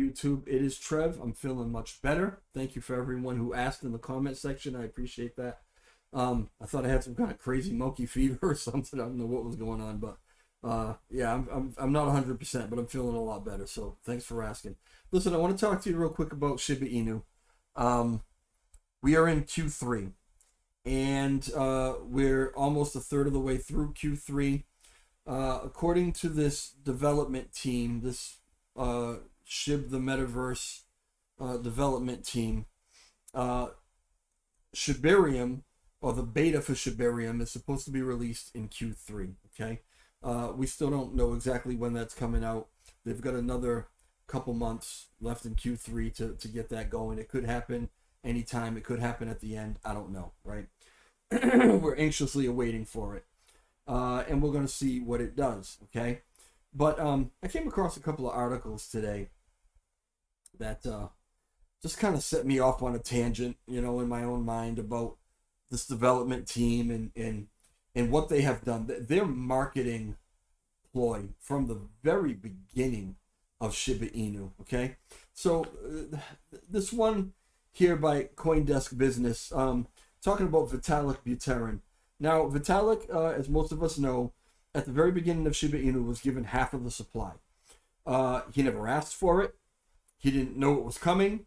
YouTube. It is Trev. I'm feeling much better. Thank you for everyone who asked in the comment section. I appreciate that. I thought I had some kind of crazy monkey fever or something. I don't know what was going on, but yeah, I'm not 100%, but I'm feeling a lot better. So thanks for asking. Listen, I want to talk to you real quick about Shiba Inu. We are in Q3, and we're almost a third of the way through Q3. According to this development team, this Shib the Metaverse development team, Shibarium, or the beta for Shibarium, is supposed to be released in Q3. Okay, we still don't know exactly when that's coming out. They've got another couple months left in Q3 to get that going. It could happen anytime. It could happen at the end. I don't know, right? We're anxiously awaiting for it. And we're going to see what it does, okay? But I came across a couple of articles today that just kind of set me off on a tangent, you know, in my own mind about this development team and what they have done. Their marketing ploy from the very beginning of Shiba Inu, okay? So this one here by CoinDesk Business, talking about Vitalik Buterin. Now, Vitalik, as most of us know, at the very beginning of Shiba Inu was given half of the supply. He never asked for it. He didn't know it was coming.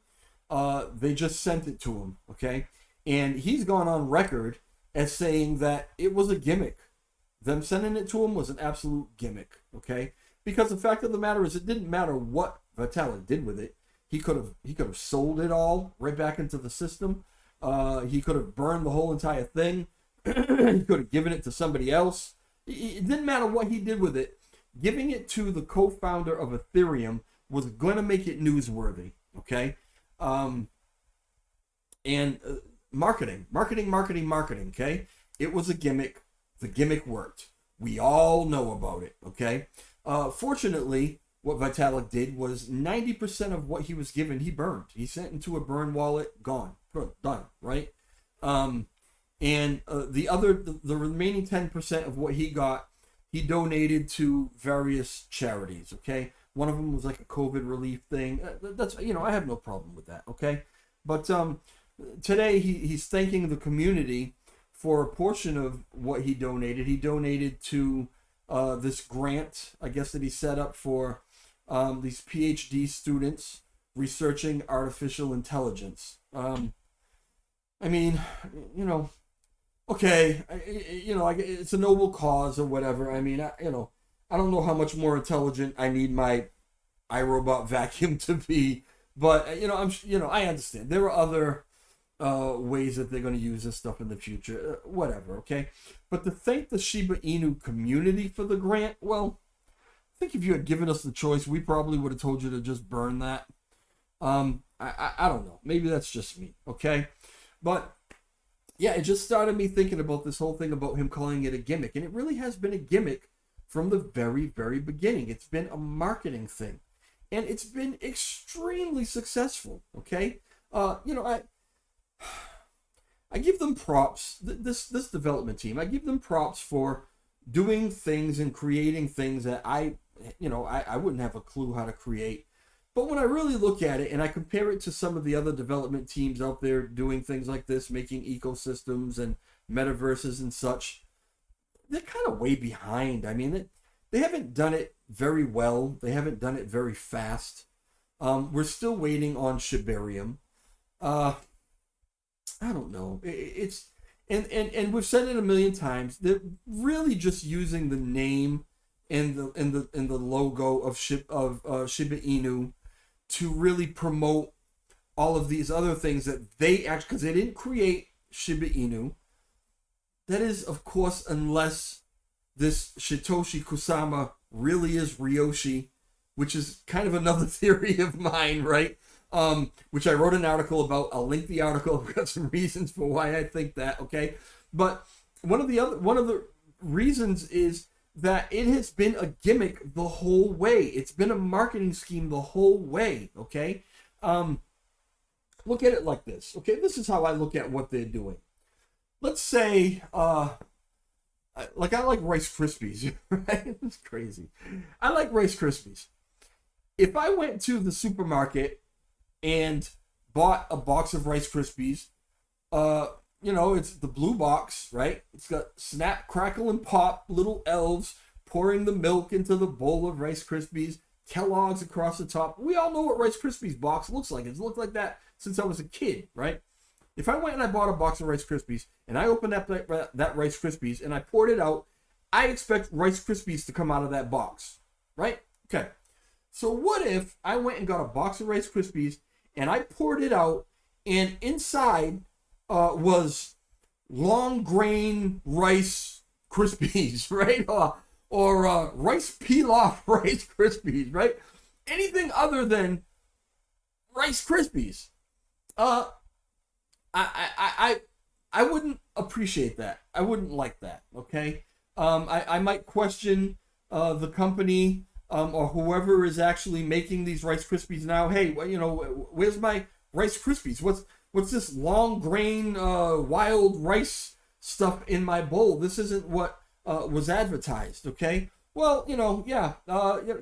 They just sent it to him, okay? And he's gone on record as saying that it was a gimmick. Them sending it to him was an absolute gimmick, okay? Because the fact of the matter is, it didn't matter what Vitalik did with it. He could have sold it all right back into the system. He could have burned the whole entire thing. He could have given it to somebody else. It didn't matter what he did with it. Giving it to the co-founder of Ethereum was going to make it newsworthy, okay? Marketing, okay? It was a gimmick. The gimmick worked. We all know about it, okay? Fortunately, what Vitalik did was 90% of what he was given, he burned. He sent into a burn wallet, gone, done, right? And the remaining 10% of what he got, he donated to various charities, okay? One of them was like a COVID relief thing. That's, you know, I have no problem with that, okay? But today he's thanking the community for a portion of what he donated. He donated to this grant, I guess, that he set up for these PhD students researching artificial intelligence. I mean, you know, okay, you know, it's a noble cause or whatever. I mean, I don't know how much more intelligent I need my iRobot vacuum to be, but I understand there are other ways that they're going to use this stuff in the future, whatever, okay? But to thank the Shiba Inu community for the grant, well, I think if you had given us the choice, we probably would have told you to just burn that. I don't know. Maybe that's just me, okay? But yeah, it just started me thinking about this whole thing about him calling it a gimmick. And it really has been a gimmick from the very, very beginning. It's been a marketing thing. And it's been extremely successful, okay? I give them props. This development team, I give them props for doing things and creating things that I wouldn't have a clue how to create. But when I really look at it and I compare it to some of the other development teams out there doing things like this, making ecosystems and metaverses and such, they're kind of way behind. I mean, they haven't done it very well. They haven't done it very fast. We're still waiting on Shibarium. I don't know. And we've said it a million times. They're really just using the name and the logo of Shiba Inu to really promote all of these other things that they actually, because they didn't create Shiba Inu. That is, of course, unless this Satoshi Kusama really is Ryoshi, which is kind of another theory of mine, right? Which I wrote an article about. I'll link the article. I've got some reasons for why I think that, okay? But one of the reasons is that it has been a gimmick the whole way. It's been a marketing scheme the whole way, okay? Look at it like this, okay? This is how I look at what they're doing. Let's say, I like Rice Krispies, right? It's crazy. I like Rice Krispies. If I went to the supermarket and bought a box of Rice Krispies, uh, it's the blue box, right? It's got snap, crackle, and pop, little elves pouring the milk into the bowl of Rice Krispies, Kellogg's across the top. We all know what Rice Krispies box looks like. It's looked like that since I was a kid, right? If I went and I bought a box of Rice Krispies and I opened that Rice Krispies and I poured it out, I expect Rice Krispies to come out of that box, right? Okay. So what if I went and got a box of Rice Krispies and I poured it out and inside was long grain Rice Krispies, right? Or rice pilaf Rice Krispies, right? Anything other than Rice Krispies. I wouldn't appreciate that. I wouldn't like that. Okay. I might question the company or whoever is actually making these Rice Krispies now. Hey, where's my Rice Krispies? What's this long grain wild rice stuff in my bowl? This isn't what was advertised. Okay. Well,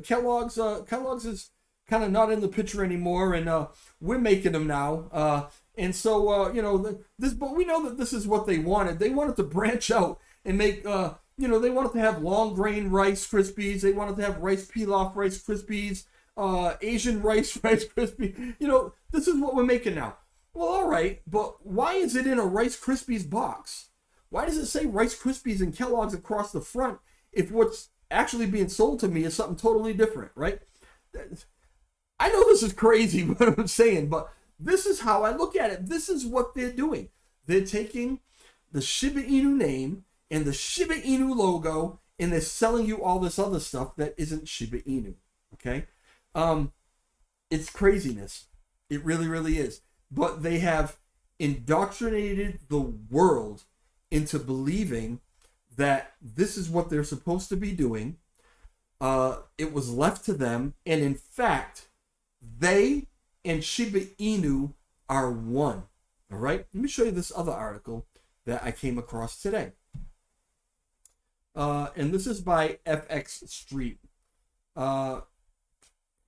Kellogg's is kind of not in the picture anymore, and we're making them now. And so, but we know that this is what they wanted. They wanted to branch out and make, they wanted to have long grain Rice Krispies. They wanted to have rice pilaf Rice Krispies, Asian rice Rice Krispies. This is what we're making now. Well, all right, but why is it in a Rice Krispies box? Why does it say Rice Krispies and Kellogg's across the front if what's actually being sold to me is something totally different, right? I know this is crazy what I'm saying, but this is how I look at it. This is what they're doing. They're taking the Shiba Inu name and the Shiba Inu logo, and they're selling you all this other stuff that isn't Shiba Inu. Okay? It's craziness. It really, really is. But they have indoctrinated the world into believing that this is what they're supposed to be doing. It was left to them, and in fact, they and Shiba Inu are one. All right? Let me show you this other article that I came across today. And this is by FX Street.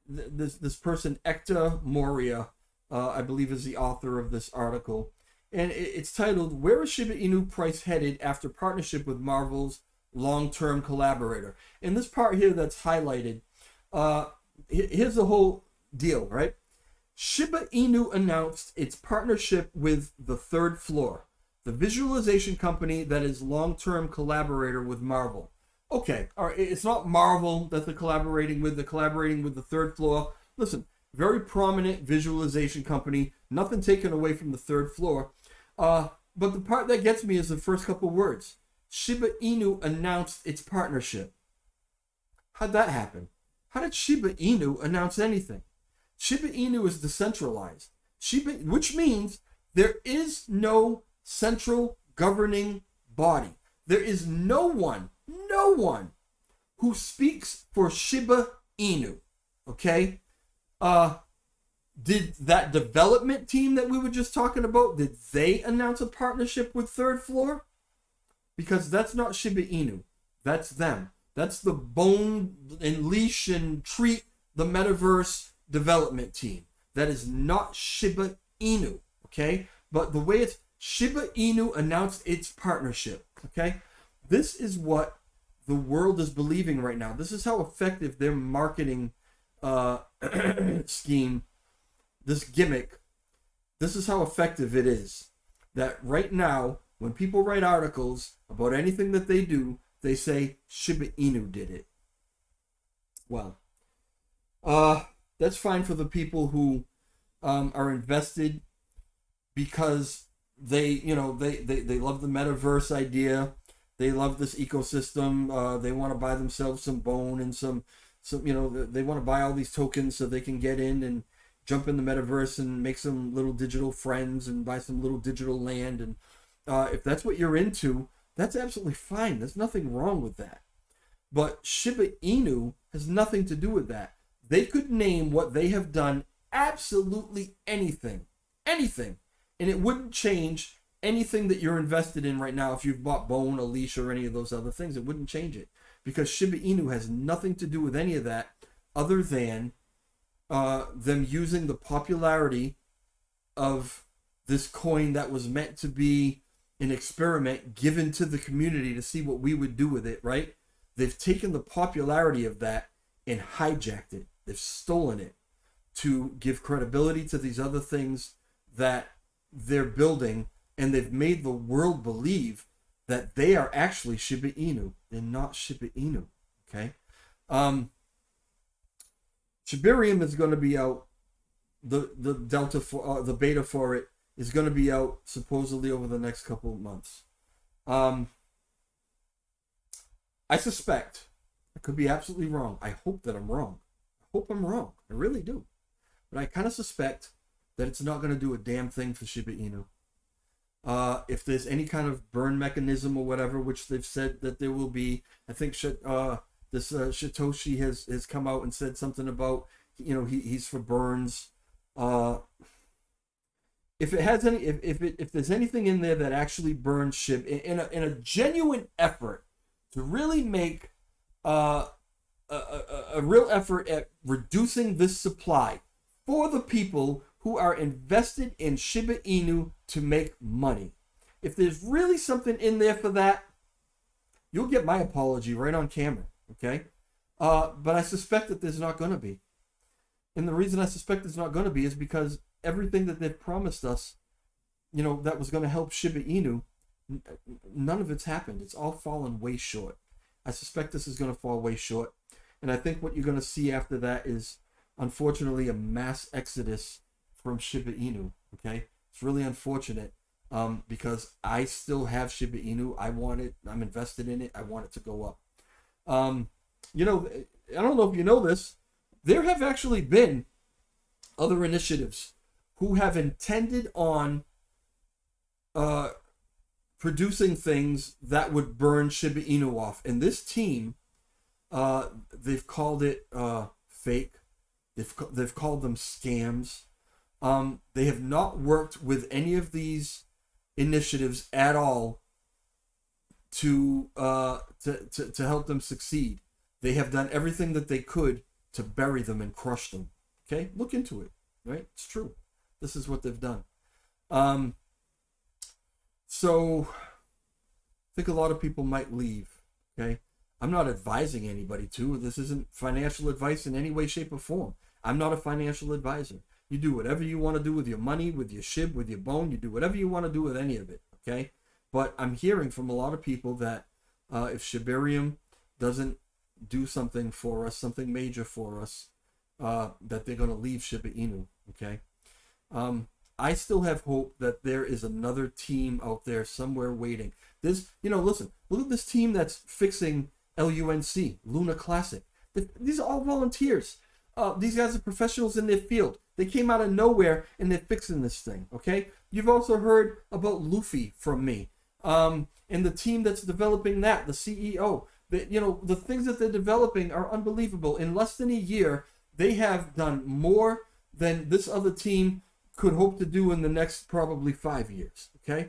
This person, Ekta Moria, I believe is the author of this article. And it's titled, Where is Shiba Inu Price Headed After Partnership with Marvel's Long-Term Collaborator? And this part here that's highlighted, here's the whole deal, right? Shiba Inu announced its partnership with The Third Floor, the visualization company that is long-term collaborator with Marvel. Okay, all right, it's not Marvel that they're collaborating with The Third Floor. Listen, very prominent visualization company, nothing taken away from The Third Floor. But the part that gets me is the first couple words. Shiba Inu announced its partnership. How'd that happen? How did Shiba Inu announce anything? Shiba Inu is decentralized, which means there is no central governing body. There is no one who speaks for Shiba Inu. Okay? Did that development team that we were just talking about, did they announce a partnership with Third Floor? Because that's not Shiba Inu. That's them. That's the bone and leash and treat the metaverse development team. That is not Shiba Inu, okay? But the way it's Shiba Inu announced its partnership, okay? This is what the world is believing right now. This is how effective their marketing scheme, this gimmick, this is how effective it is. That right now, when people write articles about anything that they do, they say Shiba Inu did it. Well, that's fine for the people who are invested because they love the metaverse idea. They love this ecosystem. They want to buy themselves some bone and some they want to buy all these tokens so they can get in and jump in the metaverse and make some little digital friends and buy some little digital land. And if that's what you're into, that's absolutely fine. There's nothing wrong with that. But Shiba Inu has nothing to do with that. They could name what they have done absolutely anything, and it wouldn't change anything that you're invested in right now. If you've bought Bone, Alicia, or any of those other things, it wouldn't change it because Shiba Inu has nothing to do with any of that other than them using the popularity of this coin that was meant to be an experiment given to the community to see what we would do with it, right? They've taken the popularity of that and hijacked it. They've stolen it to give credibility to these other things that they're building, and they've made the world believe that they are actually Shiba Inu. They're not Shiba Inu, okay? Shibarium is going to be out. The delta for the beta for it is going to be out supposedly over the next couple of months. I suspect, I could be absolutely wrong. I hope that I'm wrong. I hope I'm wrong. I really do. But I kind of suspect that it's not going to do a damn thing for Shiba Inu. If there's any kind of burn mechanism or whatever, which they've said that there will be, I think this Satoshi has come out and said something about, he's for burns. If it has any, if there's anything in there that actually burns SHIB in a genuine effort to really make a real effort at reducing this supply for the people who are invested in Shiba Inu to make money. If there's really something in there for that, you'll get my apology right on camera, okay? But I suspect that there's not going to be. And the reason I suspect it's not going to be is because everything that they've promised us, that was going to help Shiba Inu, none of it's happened. It's all fallen way short. I suspect this is going to fall way short. And I think what you're going to see after that is, unfortunately, a mass exodus from Shiba Inu, okay? It's really unfortunate because I still have Shiba Inu. I want it. I'm invested in it. I want it to go up. I don't know if you know this. There have actually been other initiatives who have intended on producing things that would burn Shiba Inu off. And this team, they've called it fake. They've called them scams. They have not worked with any of these initiatives at all to help them succeed. They have done everything that they could to bury them and crush them. Okay, look into it. Right, it's true. This is what they've done. So I think a lot of people might leave. Okay, I'm not advising anybody to. This isn't financial advice in any way, shape, or form. I'm not a financial advisor. You do whatever you want to do with your money, with your SHIB, with your bone. You do whatever you want to do with any of it, okay? But I'm hearing from a lot of people that if Shibarium doesn't do something for us, something major for us, that they're going to leave Shiba Inu, okay? I still have hope that there is another team out there somewhere waiting. Listen, look at this team that's fixing LUNC, Luna Classic. These are all volunteers. These guys are professionals in their field. They came out of nowhere and they're fixing this thing, okay? You've also heard about Luffy from me. And the team that's developing that, the CEO. The things that they're developing are unbelievable. In less than a year, they have done more than this other team could hope to do in the next probably 5 years, okay?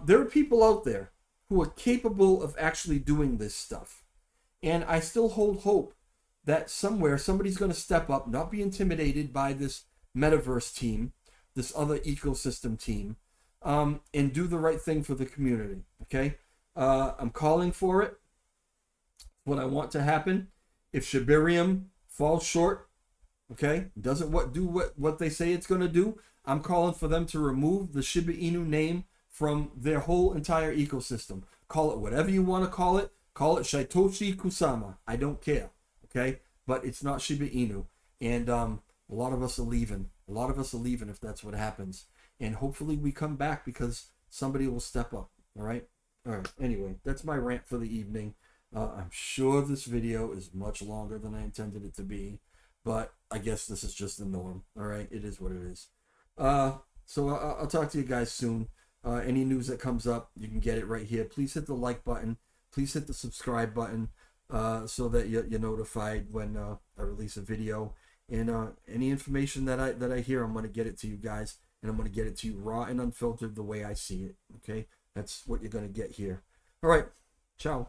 There are people out there who are capable of actually doing this stuff. And I still hold hope that somewhere somebody's going to step up, not be intimidated by this metaverse team, this other ecosystem team, and do the right thing for the community, okay? I'm calling for it. What I want to happen, if Shibarium falls short, okay, doesn't do what they say it's going to do, I'm calling for them to remove the Shiba Inu name from their whole entire ecosystem. Call it whatever you want to call it. Call it Satoshi Kusama. I don't care. Okay, but it's not Shiba Inu, and a lot of us are leaving. A lot of us are leaving if that's what happens, and hopefully we come back because somebody will step up. All right. Anyway, that's my rant for the evening. I'm sure this video is much longer than I intended it to be, but I guess this is just the norm. All right, it is what it is. So I'll talk to you guys soon. Any news that comes up, you can get it right here. Please hit the like button. Please hit the subscribe button. So that you're notified when I release a video, and any information that I hear, I'm going to get it to you guys, and I'm going to get it to you raw and unfiltered the way I see it. Okay, that's what you're going to get here. All right, ciao.